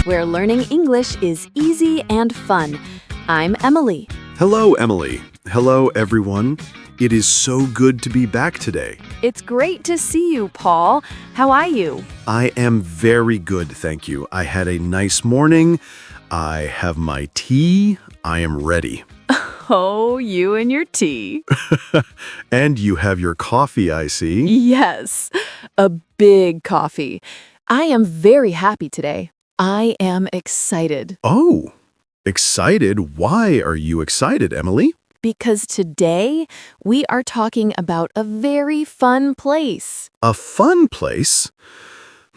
where learning English is easy and fun. I'm Emily. Hello, Emily. Hello, everyone. It is so good to be back today. It's great to see you, Paul. How are you? I am very good, thank you. I had a nice morning. I have my tea. I am ready. Oh, you and your tea. And you have your coffee, I see. Yes, a big coffee. I am very happy today. I am excited Oh, excited? Why are you excited, Emily? because today we are talking about a very fun place. A fun place?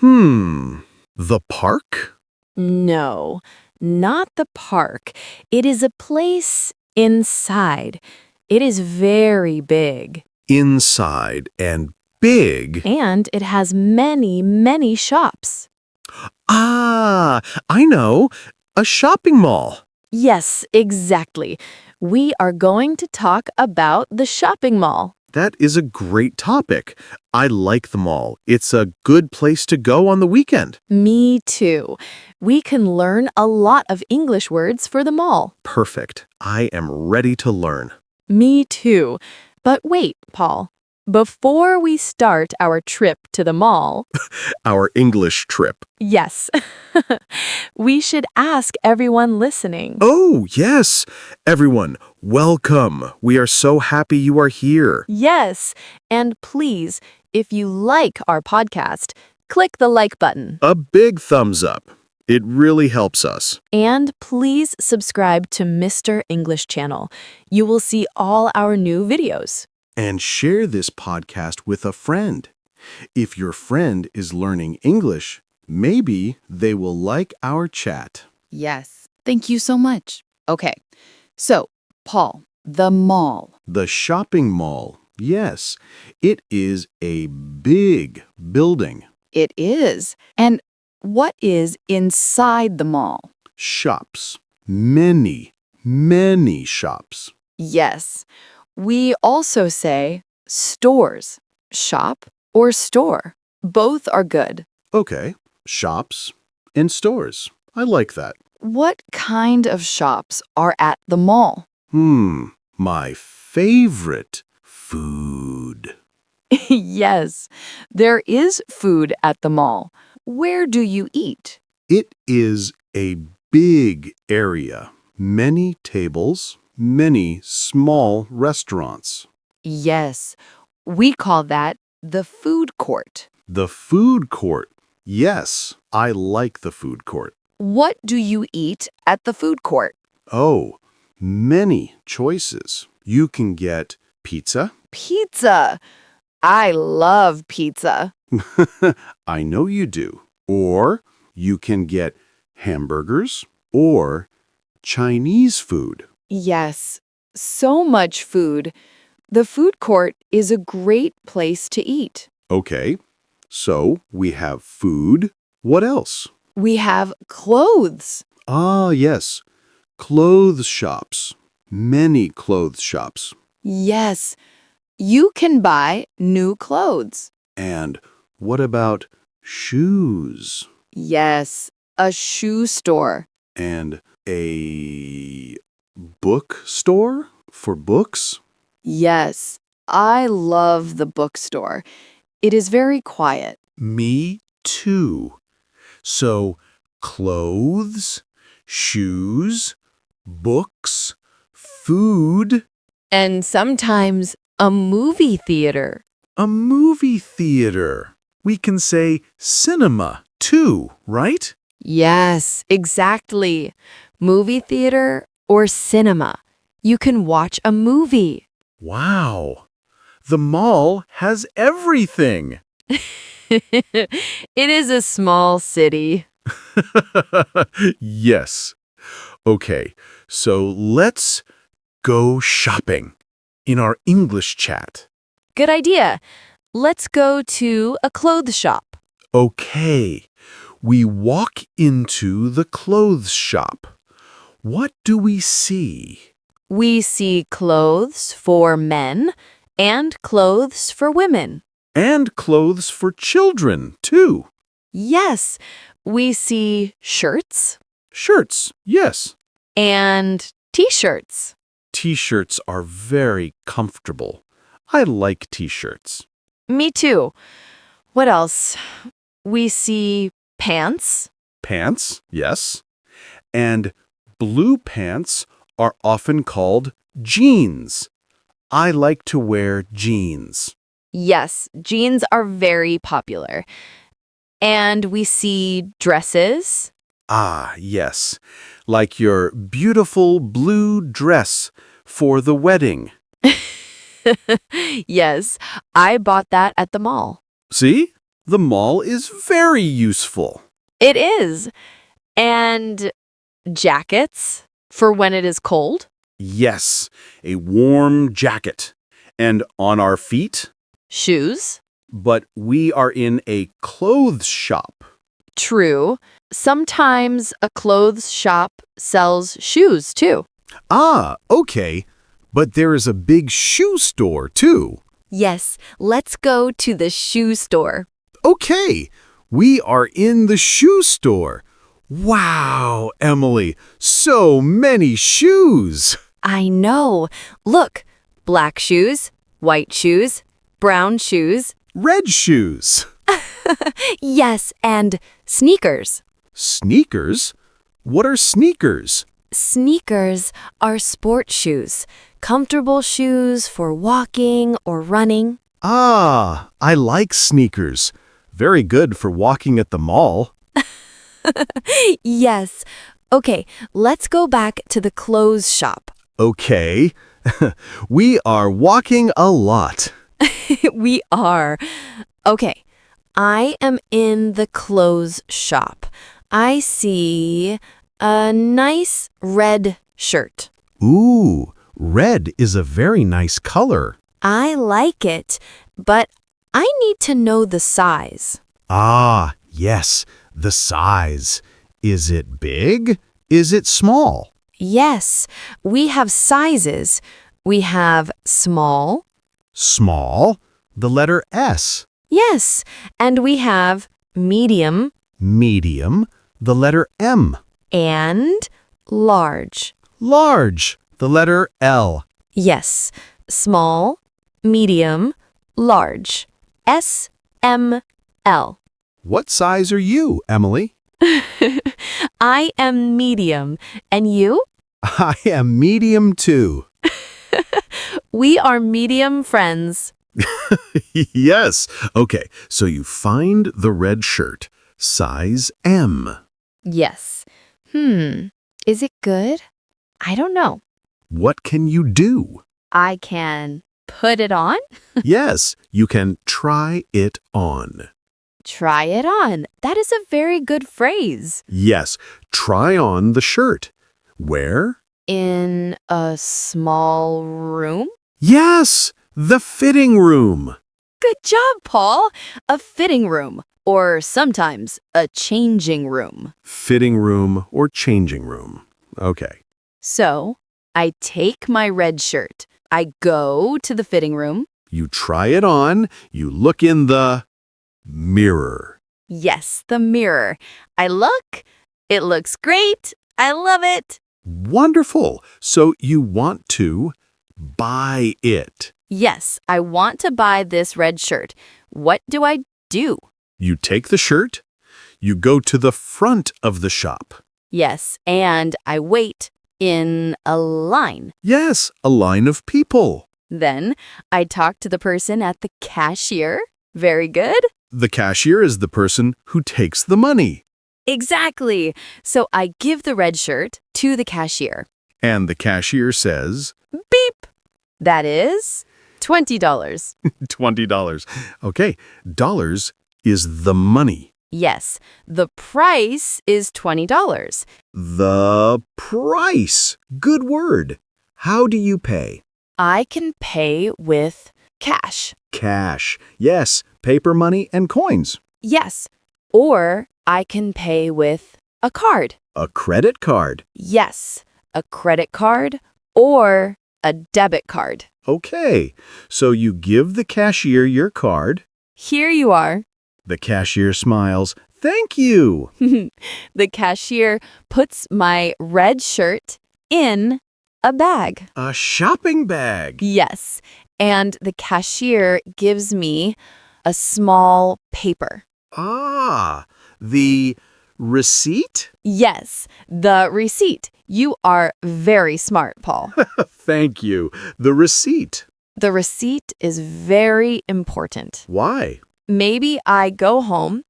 The park? No, not the park. It is a place inside. It is very big. Inside and big. And it has many, many shops. Ah, I know. A shopping mall. Yes, exactly. We are going to talk about the shopping mall. That is a great topic. I like the mall. It's a good place to go on the weekend. Me too. We can learn a lot of English words for the mall. Perfect. I am ready to learn. Me too. But wait, Paul. Before we start our trip to the mall, Our English trip. yes, we should ask everyone listening. Oh, yes. Everyone, welcome. We are so happy you are here. Yes, and please, if you like our podcast, click the like button. A big thumbs up. It really helps us. And please subscribe to Mr. English Channel. You will see all our new videos. And share this podcast with a friend. If your friend is learning English, maybe they will like our chat. Yes. Thank you so much. Okay. So, Paul, the mall. The shopping mall. Yes, it is a big building. It is. And what is inside the mall? Shops. Many, many shops. Yes. We also say stores, shop or store. Both are good. Okay, shops and stores. I like that. What kind of shops are at the mall? My favorite food. Yes, there is food at the mall. Where do you eat? It is a big area. Many tables, many small restaurants. Yes, we call that the food court. The food court. Yes, I like the food court. What do you eat at the food court? Oh, many choices. You can get pizza. Pizza. I love pizza. I know you do. Or you can get hamburgers or Chinese food. Yes, so much food. The food court is a great place to eat. Okay, so we have food. What else? We have clothes. Ah, yes, clothes shops. Many clothes shops. Yes, you can buy new clothes. And what about shoes? Yes, a shoe store. And a bookstore for books? Yes, I love the bookstore. It is very quiet. Me too. So, clothes, shoes, books, food, And sometimes a movie theater. a movie theater. We can say cinema too, right? Yes, exactly. Movie theater or cinema. You can watch a movie. Wow. The mall has everything. It is a small city. Yes. Okay, so let's go shopping in our English chat. Good idea. Let's go to a clothes shop. Okay, we walk into the clothes shop. What do we see? We see clothes for men and clothes for women. And clothes for children, too. Yes, we see shirts Shirts, yes. and t-shirts. T-shirts are very comfortable. I like t-shirts. Me too. What else? We see pants. Pants, yes. And blue pants are often called jeans. I like to wear jeans. Yes, jeans are very popular. And we see dresses. Ah, yes. Like your beautiful blue dress for the wedding. Yes, I bought that at the mall. See? The mall is very useful. It is. And jackets for when it is cold. Yes, a warm jacket. And on our feet? Shoes. But we are in a clothes shop. True. Sometimes a clothes shop sells shoes too. Ah, okay. But there is a big shoe store, too. Yes, let's go to the shoe store. Okay, we are in the shoe store. Wow, Emily, so many shoes. I know. Look, black shoes, white shoes, brown shoes. Red shoes. Yes, and sneakers. Sneakers? What are sneakers? Sneakers are sport shoes, comfortable shoes for walking or running. Ah, I like sneakers. Very good for walking at the mall. Yes. Okay, let's go back to the clothes shop. Okay. We are walking a lot. We are. Okay, I am in the clothes shop. I see a nice red shirt. Ooh, red is a very nice color. I like it, but I need to know the size. Ah, yes, the size. Is it big? Is it small? Yes, we have sizes. We have small. Small, the letter S. Yes, and we have medium Medium, the letter M. and large. Large, the letter L. Yes, small, medium, large. S, M, L. What size are you, Emily? I am medium. And you? I am medium too. We are medium friends. Yes. Okay, so you find the red shirt, size M. Yes. Is it good? I don't know. What can you do? I can put it on? Yes, you can try it on. Try it on. That is a very good phrase. Yes, try on the shirt. Where? In a small room? Yes, the fitting room. Good job, Paul. A fitting room, or sometimes a changing room. Fitting room or changing room. Okay. So, I take my red shirt. I go to the fitting room. You try it on. You look in the mirror. Yes, the mirror. I look. It looks great. I love it. Wonderful. So you want to buy it. Yes, I want to buy this red shirt. What do I do? You take the shirt. You go to the front of the shop. Yes, and I wait in a line. Yes, a line of people. Then I talk to the person at the cashier. Very good. The cashier is the person who takes the money. Exactly. So I give the red shirt to the cashier. And the cashier says, Beep. That is $20. $20. Okay, dollars is the money. Yes, the price is $20. The price. Good word. How do you pay? I can pay with cash. Cash. Yes, paper money and coins. Yes. Or I can pay with a card. A credit card. Yes, a credit card or a debit card. Okay, so you give the cashier your card. Here you are. The cashier smiles. Thank you. The cashier puts my red shirt in a bag. A shopping bag. Yes. And the cashier gives me a small paper. Ah, the receipt? Yes, the receipt. You are very smart, Paul. Thank you. The receipt. The receipt is very important. Why? Maybe I go home,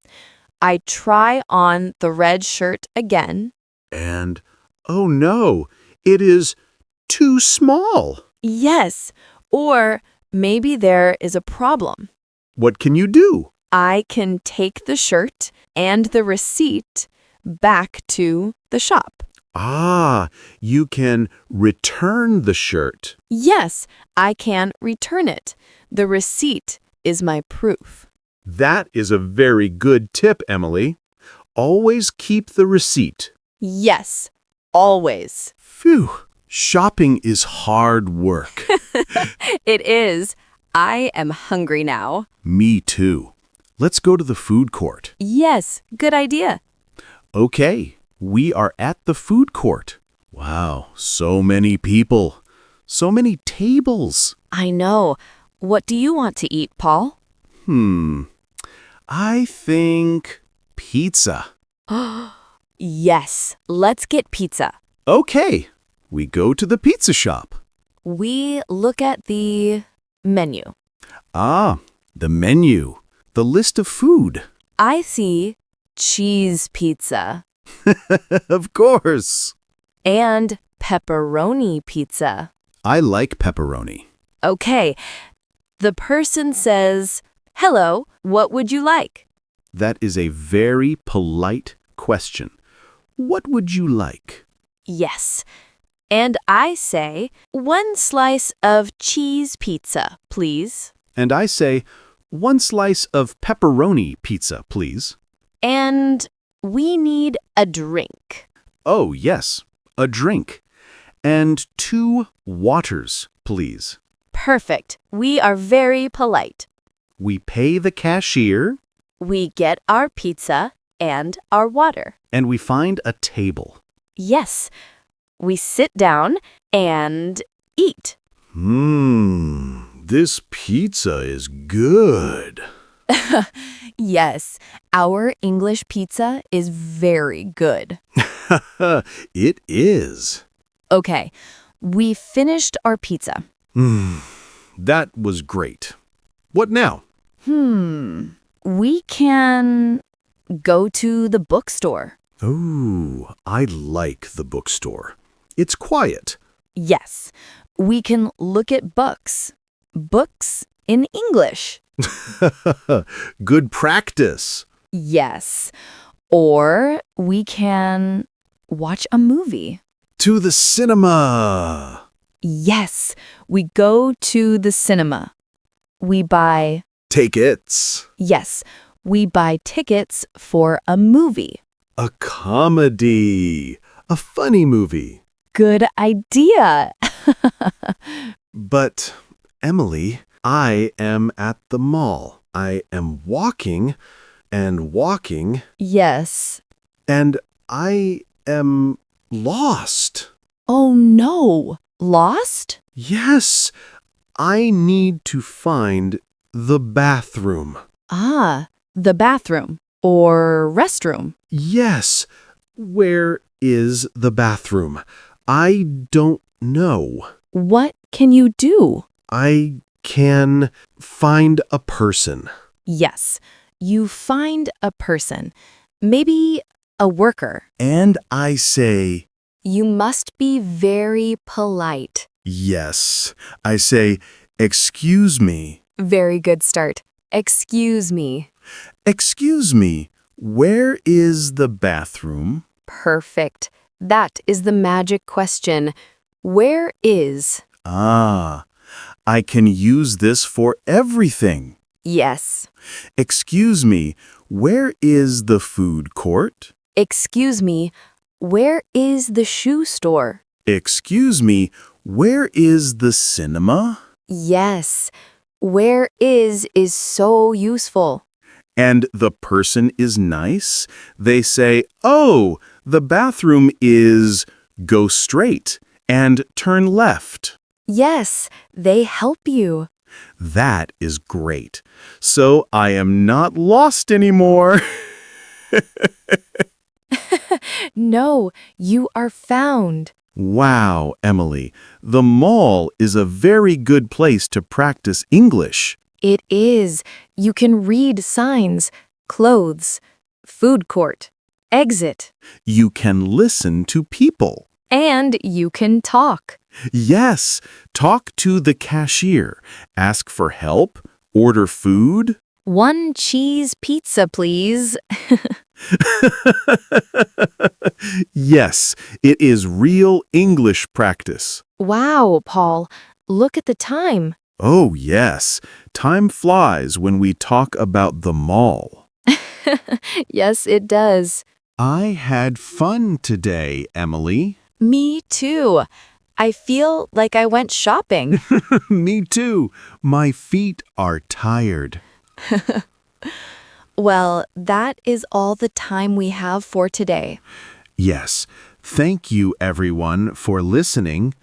I try on the red shirt again. And, oh no, it is too small. Yes, or maybe there is a problem. What can you do? I can take the shirt and the receipt back to the shop. Ah, you can return the shirt. Yes, I can return it. The receipt is my proof. That is a very good tip, Emily. Always keep the receipt. Yes, always. Phew, shopping is hard work. It is. I am hungry now. Me too. Let's go to the food court. Yes, good idea. Okay, we are at the food court. Wow, so many people. So many tables. I know. What do you want to eat, Paul? I think pizza. Yes, let's get pizza. Okay, we go to the pizza shop. We look at the menu. Ah, the menu. The list of food. I see cheese pizza Of course. and pepperoni pizza. I like pepperoni. Okay, the person says, "Hello, what would you like?" That is a very polite question. What would you like? Yes. And I say, "1 slice of cheese pizza, please." And I say, 1 slice of pepperoni pizza, please. And we need a drink. Oh, yes, a drink. And 2 waters, please. Perfect. We are very polite. We pay the cashier, We get our pizza and our water. and we find a table. Yes. We sit down and eat. This pizza is good. Yes, our English pizza is very good. It is. Okay, we finished our pizza. That was great. What now? We can go to the bookstore. Oh, I like the bookstore. It's quiet. Yes, we can look at books. Books in English. Good practice. Yes. Or we can watch a movie. To the cinema. Yes, we go to the cinema. We buy, Tickets. yes, we buy tickets for a movie. A comedy. A funny movie. Good idea. But, Emily, I am at the mall. I am walking and walking, Yes. and I am lost. Oh no. Lost? Yes, I need to find the bathroom. Ah, the bathroom or restroom. Yes, where is the bathroom? I don't know. What can you do? I can find a person. Yes, you find a person, maybe a worker. And I say, You must be very polite. yes. I say, excuse me. Very good start. Excuse me. Excuse me, where is the bathroom? Perfect. That is the magic question. Where is? Ah, I can use this for everything. Yes. Excuse me, where is the food court? Excuse me, where is the shoe store? Excuse me, where is the cinema? Yes. Where is so useful. and the person is nice, they say, "Oh, the bathroom is go straight and turn left." Yes, they help you. That is great. So I am not lost anymore. No, you are found. Wow, Emily, the mall is a very good place to practice English. It is. You can read signs, clothes, food court, exit, You can listen to people. and you can talk. Yes, talk to the cashier, ask for help, order food. 1 cheese pizza, please. Yes, it is real English practice. Wow, Paul, look at the time. Oh, yes, time flies when we talk about the mall. Yes, it does. I had fun today, Emily. Me too. I feel like I went shopping. Me too. My feet are tired. Well, that is all the time we have for today. Yes, thank you everyone for listening.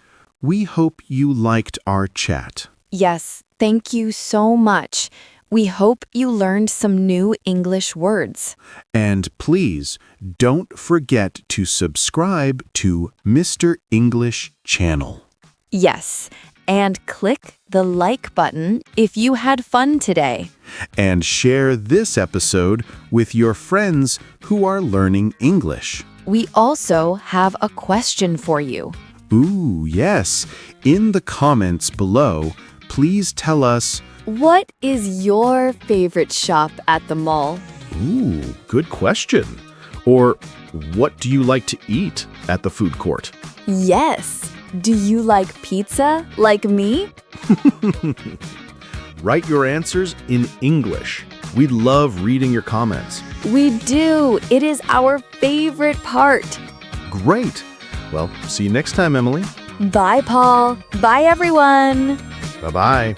We hope you liked our chat. Yes, thank you so much. We hope you learned some new English words. And please don't forget to subscribe to Mr. English channel. Yes, and click the like button if you had fun today. And share this episode with your friends who are learning English. We also have a question for you. Ooh, yes. In the comments below, please tell us, What is your favorite shop at the mall? ooh, good question. Or what do you like to eat at the food court? Yes. Do you like pizza like me? Write your answers in English. We love reading your comments. We do. It is our favorite part. Great. Well, see you next time, Emily. Bye, Paul. Bye, everyone. Bye-bye.